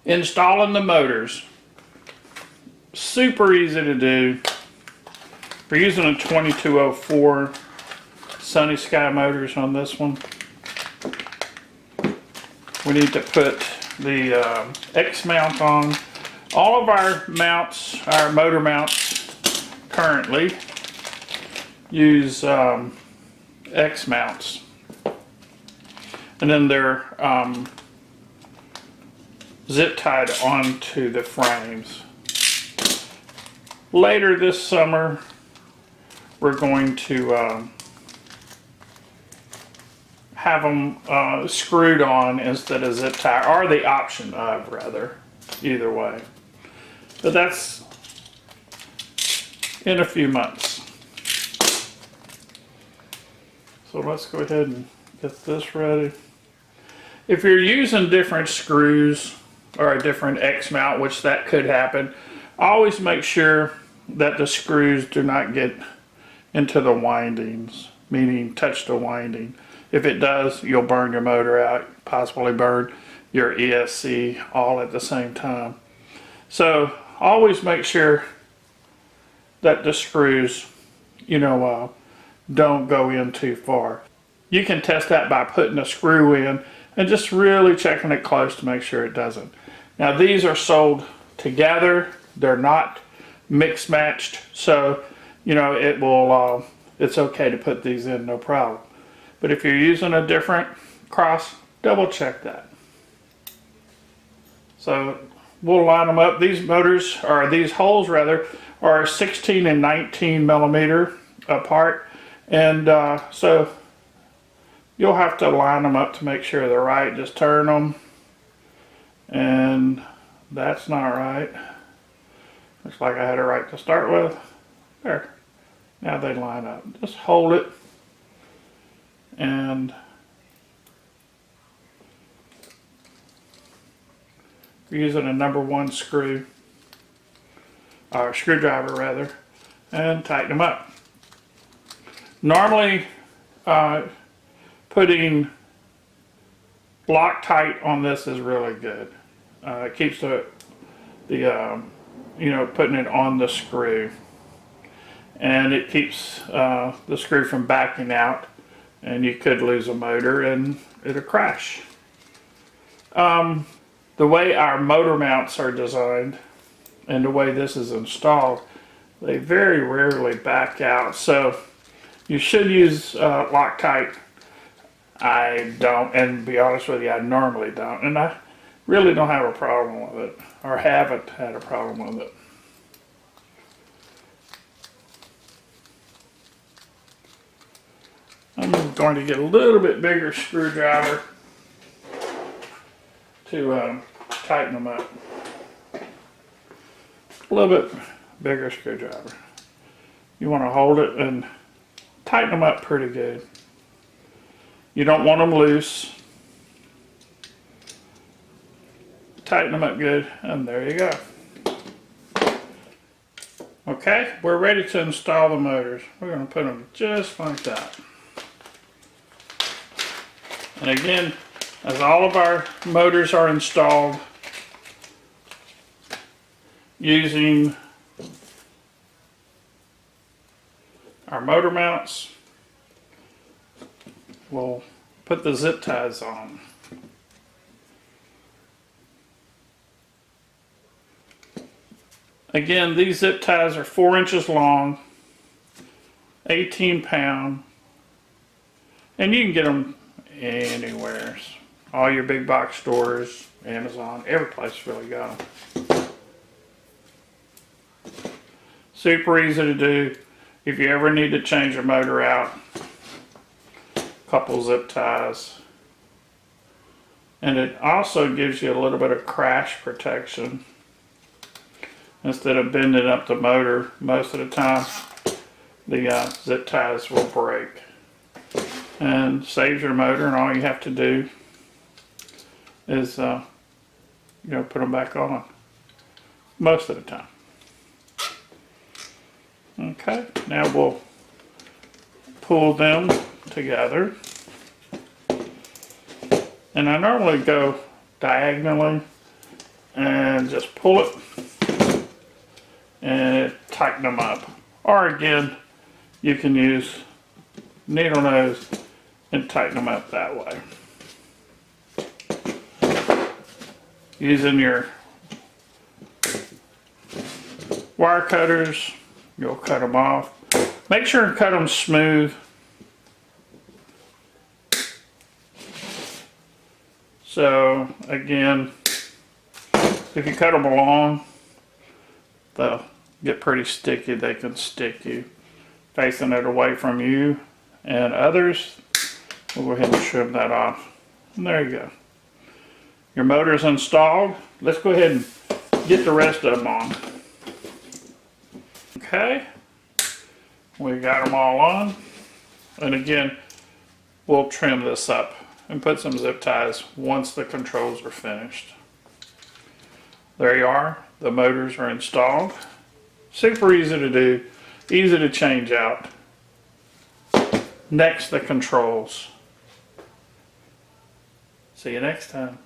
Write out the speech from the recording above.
Installing the motors. Super easy to do. We're using a 2204 Sunny Sky motors on this one. We need to put the X mount on. All of our mounts, our motor mounts currently use X mounts. And then they're zip tied onto the frames. Later this summer, we're going to have them screwed on instead of zip tie, or the option of, rather, either way. But that's in a few months. So let's go ahead and get this ready. If you're using different screws or a different X mount, which that could happen, always make sure that the screws do not get into the windings, meaning touch the winding. If it does, you'll burn your motor out, possibly burn your ESC all at the same time. So always make sure that the screws, don't go in too far. You can test that by putting a screw in and just really checking it close to make sure it doesn't. Now these are sold together. They're not mix matched, so it's okay to put these in, no problem. But if you're using a different cross, double check that. So we'll line them up. These motors, or these holes rather, are 16 and 19 millimeter apart, and so you'll have to line them up to make sure they're right. Just turn them, and that's not right. Looks like I had it right to start with. There. Now they line up. Just hold it, and we're using a #1 screw, or screwdriver rather, and tighten them up. Normally, putting Loctite on this is really good. It keeps putting it on the screw, and it keeps the screw from backing out, and you could lose a motor and it'll crash. The way our motor mounts are designed and the way this is installed, they very rarely back out, so you should use Loctite. I don't, and to be honest with you, I normally don't, and I really don't have a problem with it, or haven't had a problem with it. I'm going to get a little bit bigger screwdriver to tighten them up. A little bit bigger screwdriver. You want to hold it and tighten them up pretty good. You don't want them loose. Tighten them up good, and there you go. Okay, we're ready to install the motors. We're going to put them just like that. And again, as all of our motors are installed using our motor mounts, we'll put the zip ties on. Again, these zip ties are 4 inches long, 18 pound, and you can get them anywhere. All your big box stores, Amazon, every place really got them. Super easy to do. If you ever need to change your motor out, couple zip ties. And it also gives you a little bit of crash protection. Instead of bending up the motor, most of the time the zip ties will break. And saves your motor, and all you have to do is put them back on most of the time. Okay, now we'll pull them together, and I normally go diagonally and just pull it and tighten them up. Or again, you can use needle nose and tighten them up that way. Using your wire cutters, you'll cut them off. Make sure and cut them smooth. So again, if you cut them along, they'll get pretty sticky. They can stick you. Facing it away from you and others, we'll go ahead and trim that off. And there you go. Your motor's installed. Let's go ahead and get the rest of them on. Okay, we got them all on. And again, we'll trim this up and put some zip ties once the controls are finished. There you are. The motors are installed. Super easy to do, easy to change out. Next, the controls. See you next time.